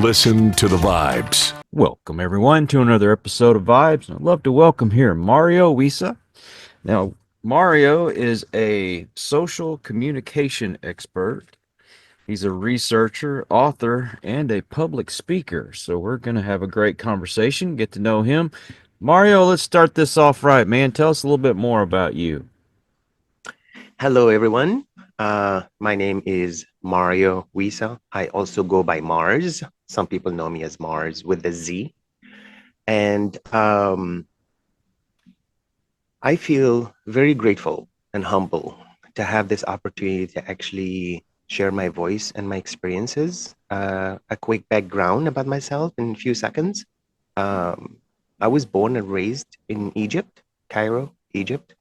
Listen to the vibes. Welcome, everyone, to another episode of Vibes. I'd love to welcome here Mario Wissa. Now, Mario is a social communication expert. He's a researcher, author, and a public speaker. So, we're going to have a great conversation, get to know him. Mario, let's start this off right, man. Tell us a little bit more about you. Hello, everyone. My name is Mario Wissa. I also go by Mars. Some people know me as Mars with the Z. And I feel very grateful and humble to have this opportunity to actually share my voice and my experiences. A quick background about myself in a few seconds. Um, I was born and raised in Egypt, Cairo, Egypt,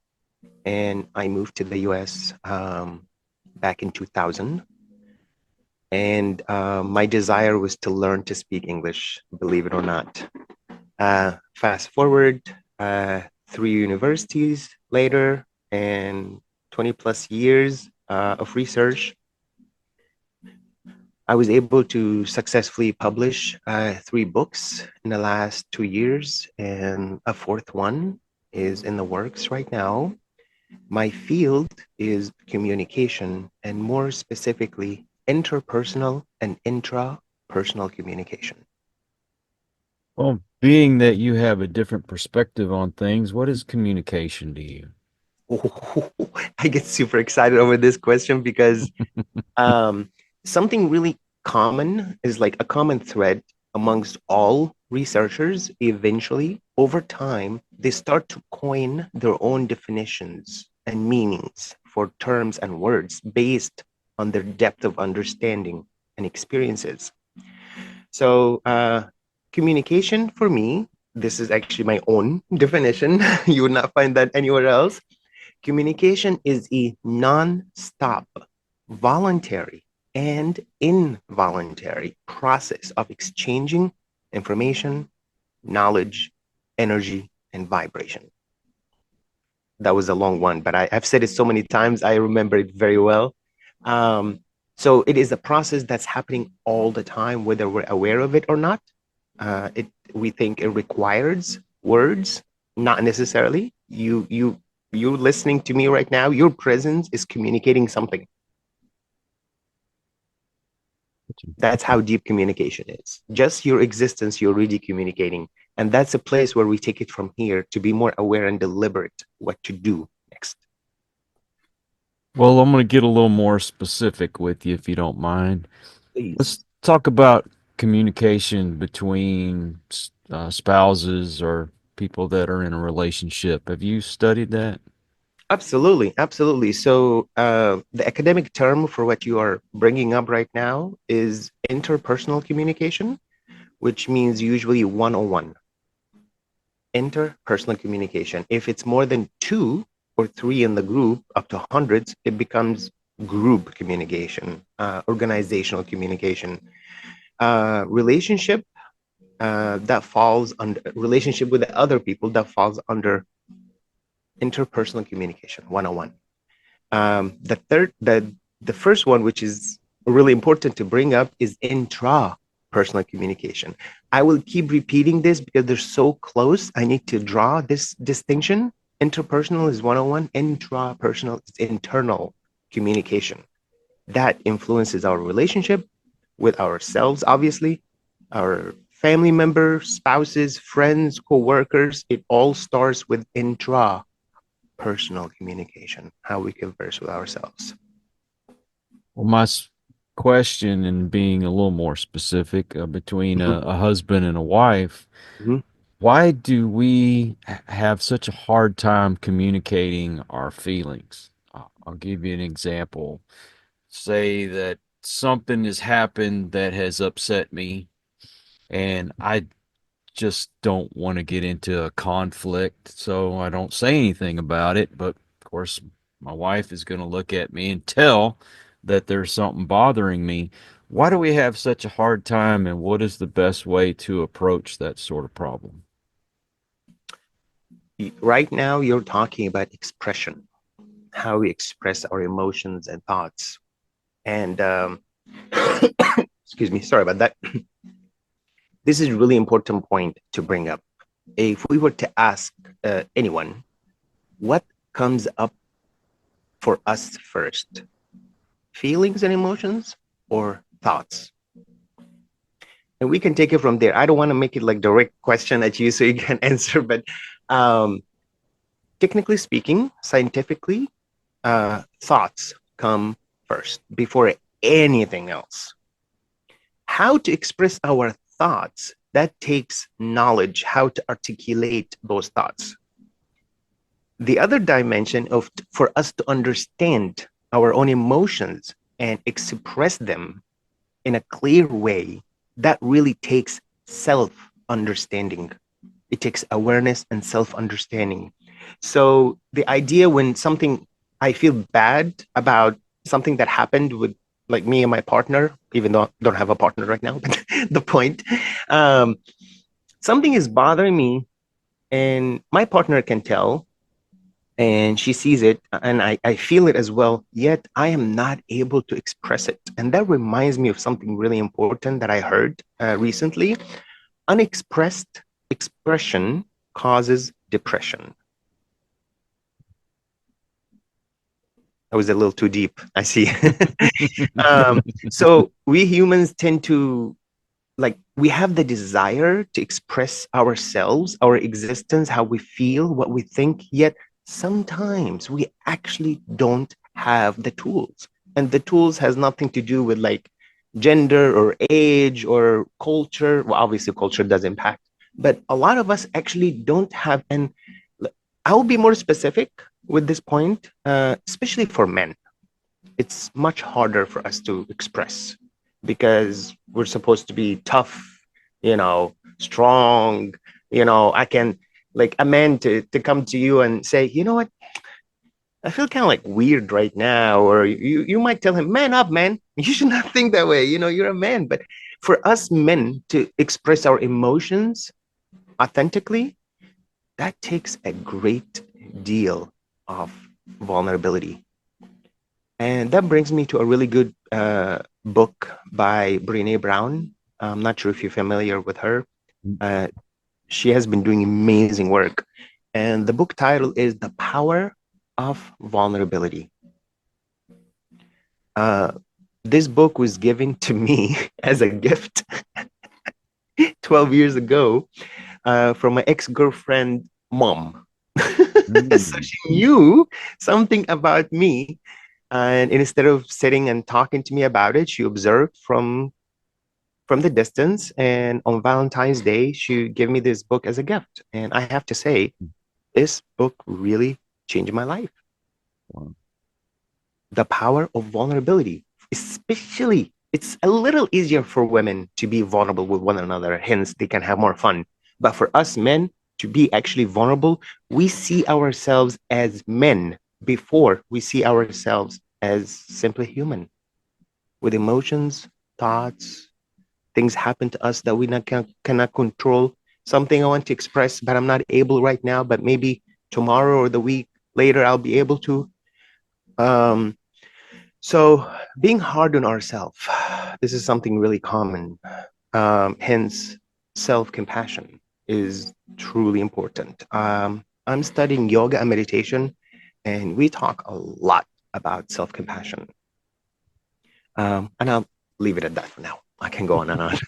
and I moved to the US back in 2000. And my desire was to learn to speak English, believe it or not. Fast forward 3 universities later and 20 plus years of research, I was able to successfully publish 3 books in the last 2 years, and a fourth one is in the works right now. My field is communication, and more specifically, interpersonal and intrapersonal communication. Well, being that you have a different perspective on things, what is communication to you? I get super excited over this question because um, something really common is like a common thread amongst all researchers. Eventually, over time, they start to coin their own definitions and meanings for terms and words based on their depth of understanding and experiences. So, communication for me, this is actually my own definition. You would not find that anywhere else. Communication is a non-stop, voluntary, and involuntary process of exchanging information, knowledge, energy, and vibration. That was a long one, but I've said it so many times, I remember it very well. Um, so it is a process that's happening all the time, whether we're aware of it or not. We think it requires words, not necessarily. You listening to me right now, your presence is communicating something. That's how deep communication is. Just your existence, you're already communicating. And that's a place where we take it from here to be more aware and deliberate what to do next. Well, I'm going to get a little more specific with you if you don't mind. Please. Let's talk about communication between spouses or people that are in a relationship. Have you studied that? Absolutely, absolutely. So the academic term for what you are bringing up right now is interpersonal communication, which means usually one-on-one. Interpersonal communication. If it's more than 2 or 3 in the group, up to hundreds, it becomes group communication, organizational communication. Relationship that falls under relationship with the other people that falls under interpersonal communication, one-on-one. The first one, which is really important to bring up, is intrapersonal communication. I will keep repeating this because they're so close. I need to draw this distinction. Interpersonal is one-on-one. Intrapersonal is internal communication. That influences our relationship with ourselves, obviously, our family members, spouses, friends, co-workers. It all starts with intrapersonal communication, how we converse with ourselves. Well, question, and being a little more specific, between Mhm, a husband and a wife, mhm. why do we have such a hard time communicating our feelings? I'll give you an example. Say that something has happened that has upset me, and I just don't want to get into a conflict, so I don't say anything about it. But of course, my wife is going to look at me and tell that there's something bothering me. Why do we have such a hard time, and what is the best way to approach that sort of problem? Right now, you're talking about expression, how we express our emotions and thoughts. And excuse me, sorry about that. this is a really important point to bring up. If we were to ask anyone, what comes up for us first? Feelings and emotions or thoughts? And we can take it from there. I don't want to make it like direct question at you so you can answer, but um, technically speaking, scientifically, thoughts come first before anything else. How to express our thoughts, that takes knowledge, how to articulate those thoughts. The other dimension of for us to understand our own emotions and express them in a clear way, that really takes self-understanding. It takes awareness and self-understanding. So the idea when something, I feel bad about something that happened with like me and my partner, even though I don't have a partner right now, but the point, um, something is bothering me and my partner can tell and she sees it and I feel it as well, yet I am not able to express it. And that reminds me of something really important that I heard recently. Unexpressed expression causes depression. That was a little too deep, I see. um, so we humans tend to like we have the desire to express ourselves, our existence, how we feel, what we think, yet sometimes we actually don't have the tools. And the tools has nothing to do with like gender or age or culture. Well, obviously culture does impact, but a lot of us actually don't have. And I'll be more specific with this point, especially for men. It's much harder for us to express because we're supposed to be tough, strong. I can like a man to come to you and say, you know what, I feel kind of like weird right now, or you might tell him, man up, man. You should not think that way. You're a man. But for us men to express our emotions authentically, that takes a great deal of vulnerability. And that brings me to a really good book by Brene Brown. I'm not sure if you're familiar with her. Uh, she has been doing amazing work. And the book title is The Power of Vulnerability. This book was given to me as a gift 12 years ago from my ex-girlfriend mom. So she knew something about me. And instead of sitting and talking to me about it, she observed from the distance. And on Valentine's Day, she gave me this book as a gift. And I have to say, this book really changed my life. Wow. The power of vulnerability, especially it's a little easier for women to be vulnerable with one another, hence they can have more fun. But for us men to be actually vulnerable, we see ourselves as men before we see ourselves as simply human with emotions, thoughts, things happen to us that we cannot control. Something I want to express, but I'm not able right now, but maybe tomorrow or the week later, I'll be able to. Um, so being hard on ourselves, this is something really common. Hence, self-compassion is truly important. I'm studying yoga and meditation, and we talk a lot about self-compassion. And I'll leave it at that for now. I can go on and on.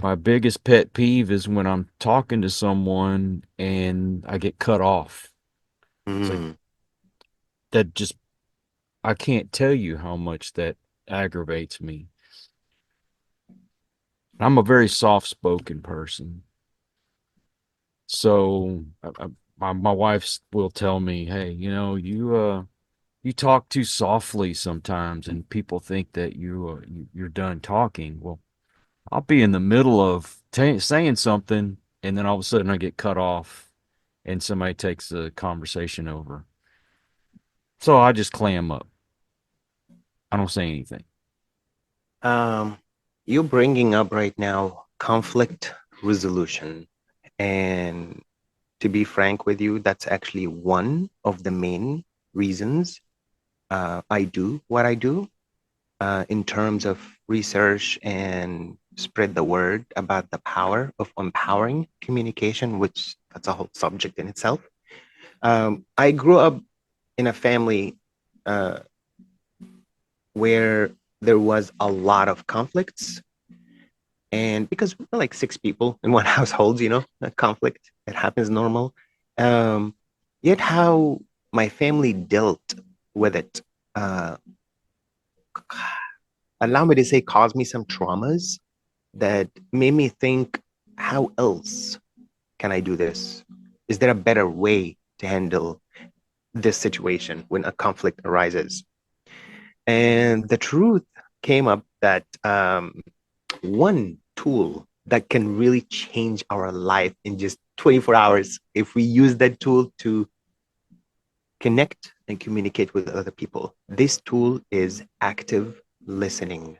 My biggest pet peeve is when I'm talking to someone and I get cut off. It's like Mm. that just I can't tell you how much that aggravates me. I'm a very soft-spoken person. So my wife will tell me, "Hey, you talk too softly sometimes and people think that you're done talking." Well, I'll be in the middle of saying something and then all of a sudden I get cut off and somebody takes the conversation over. So I just clam up. I don't say anything. Um, you're bringing up right now conflict resolution. And to be frank with you, that's actually one of the main reasons I do what I do. in terms of research and spread the word about the power of empowering communication, which that's a whole subject in itself. I grew up in a family uh, where there was a lot of conflicts. And because we're like six people in one household, a conflict, it happens normal. Um, Yet how my family dealt with it, uh, allow me to say, caused me some traumas that made me think, how else can I do this? Is there a better way to handle this situation when a conflict arises? And the truth came up that one tool that can really change our life in just 24 hours, if we use that tool to connect and communicate with other people, this tool is active listening.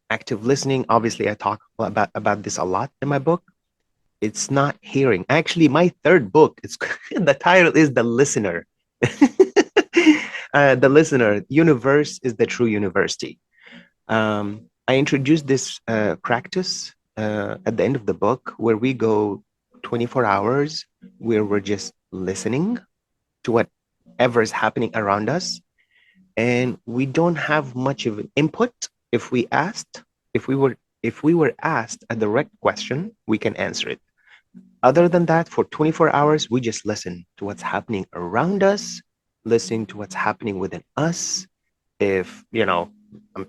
Active listening, obviously, I talk about this a lot in my book. It's not hearing. Actually, my third book, it's the title is The Listener. The Listener, Universe is the True University. I introduced this practice at the end of the book where we go 24 hours where we're just listening to whatever is happening around us. And we don't have much of an input. If we asked, if we were asked a direct question, we can answer it. Other than that, for 24 hours, we just listen to what's happening around us, listening to what's happening within us. If,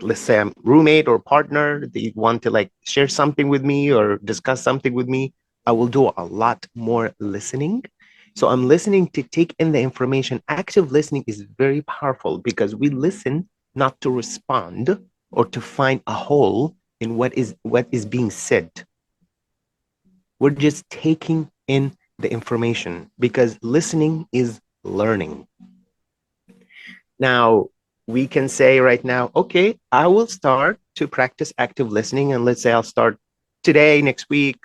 let's say I'm roommate or partner, they want to like share something with me or discuss something with me, I will do a lot more listening. So I'm listening to take in the information. Active listening is very powerful because we listen not to respond or to find a hole in what is being said. We're just taking in the information because listening is learning. Now, we can say right now, okay, I will start to practice active listening. And let's say I'll start today, next week.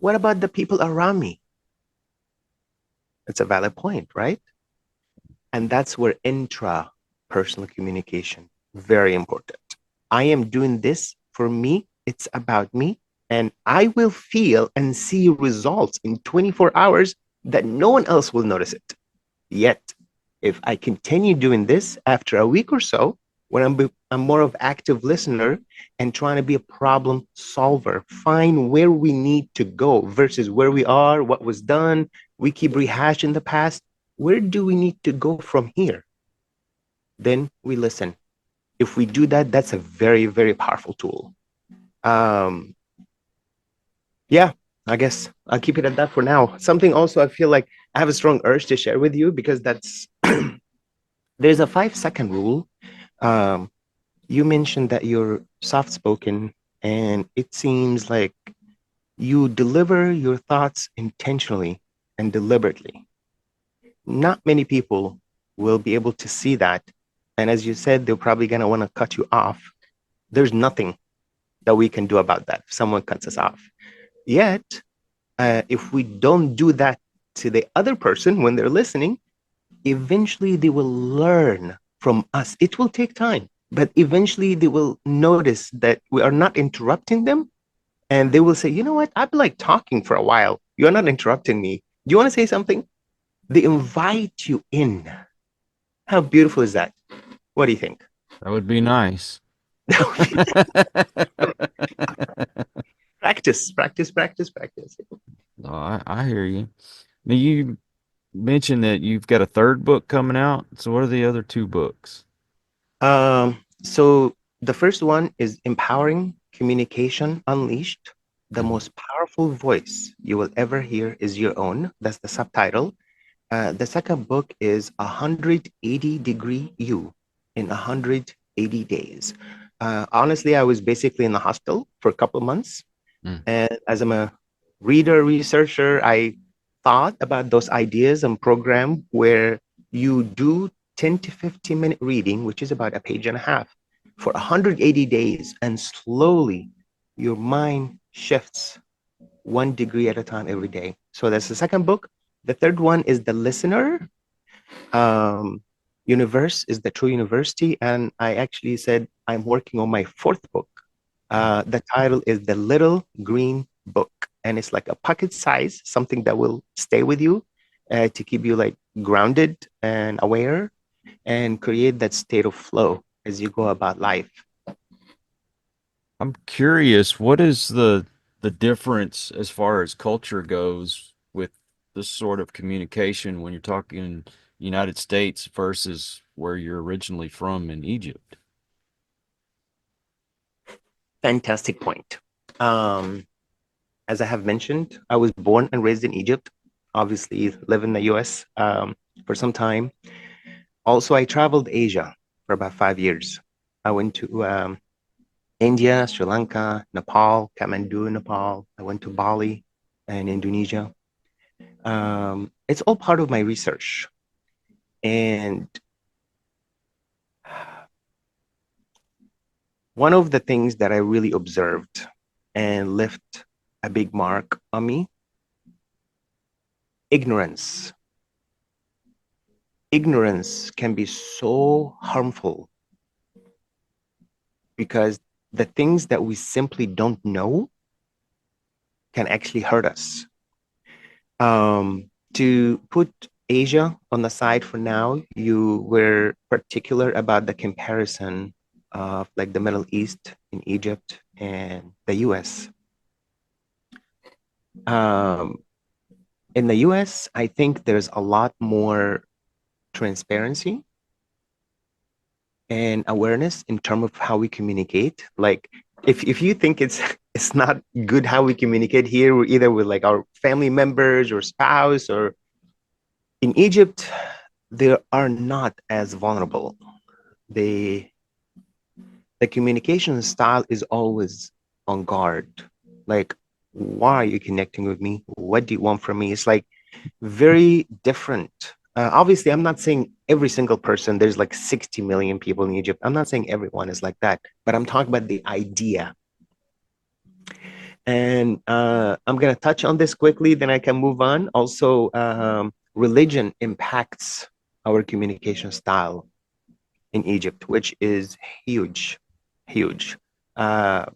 What about the people around me? That's a valid point, right? And that's where intrapersonal communication, very important. I am doing this for me. It's about me. And I will feel and see results in 24 hours that no one else will notice it. Yet, if I continue doing this after a week or so, when I'm more of active listener and trying to be a problem solver, find where we need to go versus where we are, what was done. We keep rehashing the past. Where do we need to go from here? Then we listen. If we do that, that's a very, very powerful tool. Yeah, I guess I'll keep it at that for now. Something also I feel like I have a strong urge to share with you because that's there's a 5-second rule. You mentioned that you're soft spoken, and it seems like you deliver your thoughts intentionally and deliberately. Not many people will be able to see that. And as you said, they're probably going to want to cut you off. There's nothing that we can do about that if someone cuts us off. Yet, if we don't do that to the other person when they're listening, eventually they will learn from us. It will take time, but eventually they will notice that we are not interrupting them. And they will say, you know what? I've been like talking for a while. You're not interrupting me. Do you want to say something? They invite you in. How beautiful is that? What do you think? That would be nice. Practice, practice, practice, practice. No, I hear you. Now you mentioned that you've got a third book coming out. So what are the other two books? So the first one is Empowering Communication Unleashed. The most powerful voice you will ever hear is your own. That's the subtitle. The second book is 180 Degree You in 180 Days. Honestly, I was basically in the hospital for a couple of months. And as I'm a reader, researcher, I thought about those ideas and program where you do 10 to 15-minute reading, which is about a page and a half, for 180 days. And slowly your mind shifts 1 degree at a time every day. So that's the second book. The third one is The Listener. universe is the true university. And I actually said I'm working on my fourth book. The title is The Little Green Book, and it's like a pocket size, something that will stay with you to keep you like grounded and aware and create that state of flow as you go about life. I'm curious, what is the difference as far as culture goes with this sort of communication when you're talking United States versus where you're originally from in Egypt? Fantastic point. Um, as I have mentioned, I was born and raised in Egypt, obviously live in the US for some time. Also, I traveled Asia for about 5 years. I went to India, Sri Lanka, Nepal, Kathmandu, Nepal. I went to Bali and Indonesia. It's all part of my research. And one of the things that I really observed and left a big mark on me, ignorance. Ignorance can be so harmful because the things that we simply don't know can actually hurt us. To put Asia on the side for now, you were particular about the comparison of like the Middle East in Egypt and the US. Um, in the US, I think there's a lot more transparency and awareness in terms of how we communicate. Like if you think it's not good how we communicate here, we're either with like our family members or spouse, or in Egypt, they are not as vulnerable. They the communication style is always on guard. Like, why are you connecting with me? What do you want from me? It's like very different. Obviously, I'm not saying every single person, there's like 60 million people in Egypt. I'm not saying everyone is like that, but I'm talking about the idea. And I'm going to touch on this quickly, then I can move on. Also, religion impacts our communication style in Egypt, which is huge, huge. Uh,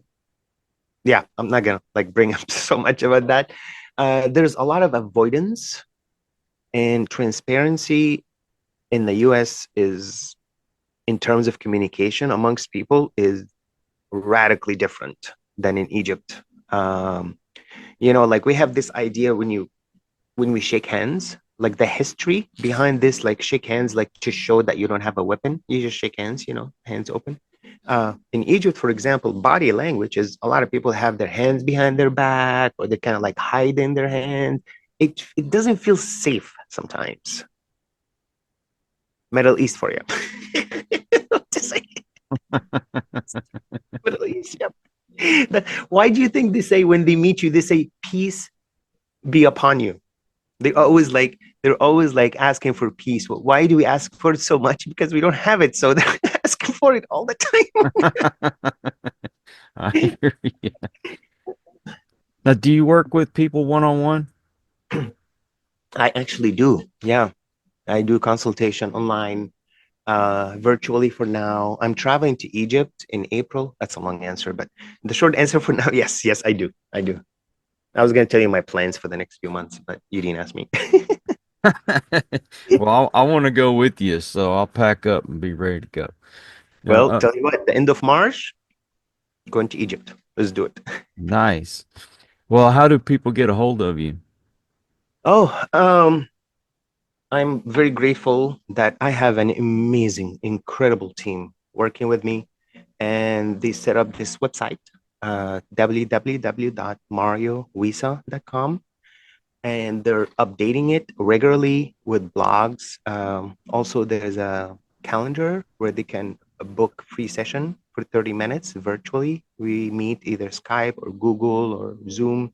yeah, I'm not going to like bring up so much about that. There's a lot of avoidance, and transparency in the US is, in terms of communication amongst people, is radically different than in Egypt. Like we have this idea when we shake hands, like the history behind this, like shake hands, like to show that you don't have a weapon, you just shake hands, hands open. In Egypt, for example, body language is a lot of people have their hands behind their back, or they kind of like hide in their hand. It doesn't feel safe sometimes. Middle East for you. Middle East, yep. Why do you think they say when they meet you, they say peace be upon you? They're always like asking for peace. Well, why do we ask for it so much? Because we don't have it, so they're asking for it all the I time. hear you. Now, do you work with people one on one? I actually do. Yeah, I do consultation online, virtually for now. I'm traveling to Egypt in April. That's a long answer, but the short answer for now, yes, yes, I do. I do. I was going to tell you my plans for the next few months, but you didn't ask me. Well, I want to go with you, so I'll pack up and be ready to go. Now, Well, tell you what, the end of March, going to Egypt. Let's do it. nice. Well, how do people get a hold of you? Oh, I'm very grateful that I have an amazing, incredible team working with me, and they set up this website, www.mariowissa.com, and they're updating it regularly with blogs. Also, there's a calendar where they can book free session for 30 minutes virtually. We meet either Skype or Google or Zoom,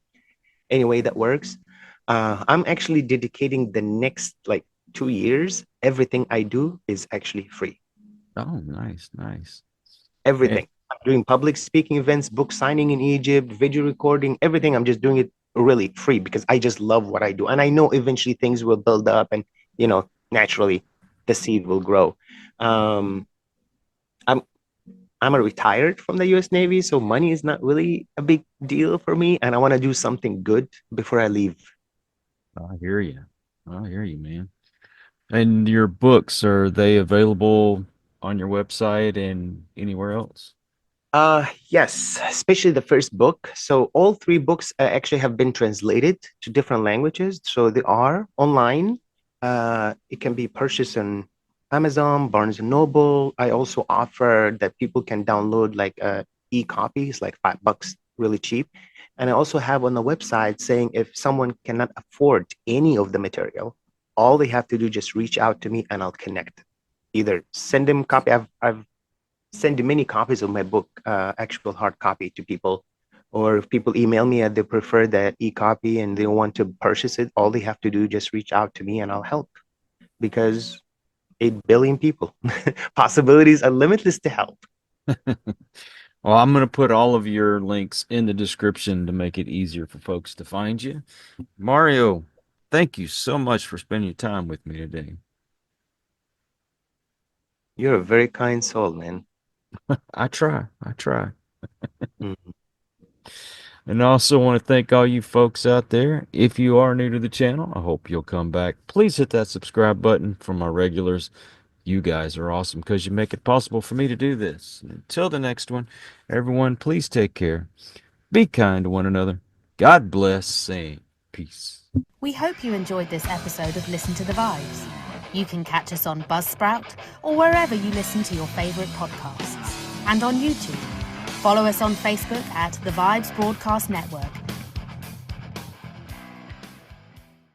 any way that works. I'm actually dedicating the next like 2 years. Everything I do is actually free. Oh, nice, nice. And Everything. I'm doing public speaking events, book signing in Egypt, video recording, everything. I'm just doing it really free because I just love what I do. And I know eventually things will build up and, naturally the seed will grow. Um, I'm I'm a retired from the U.S. Navy, so money is not really a big deal for me, and I want to do something good before I leave. I hear you. I hear you, man. And your books, are they available on your website and anywhere else? Yes, especially the first book. So all three books actually have been translated to different languages. So they are online. It can be purchased on Amazon, Barnes and Noble. I also offer that people can download like e-copies, like $5, really cheap. And I also have on the website saying if someone cannot afford any of the material, all they have to do just reach out to me and I'll connect. Either send them copy. I've send many copies of my book, actual hard copy to people. Or if people email me and they prefer the e-copy and they want to purchase it, all they have to do just reach out to me and I'll help because 8 billion people. Possibilities are limitless to help. Well, I'm going to put all of your links in the description to make it easier for folks to find you. Mario, thank you so much for spending your time with me today. You're a very kind soul, man. I try. I try. Mm. And I also want to thank all you folks out there. If you are new to the channel, I hope you'll come back. Please hit that subscribe button for my regulars. You guys are awesome because you make it possible for me to do this. Until the next one, everyone, please take care. Be kind to one another. God bless and peace. We hope you enjoyed this episode of Listen to the Vibes. You can catch us on Buzzsprout or wherever you listen to your favourite podcasts. And on YouTube. Follow us on Facebook at The Vibes Broadcast Network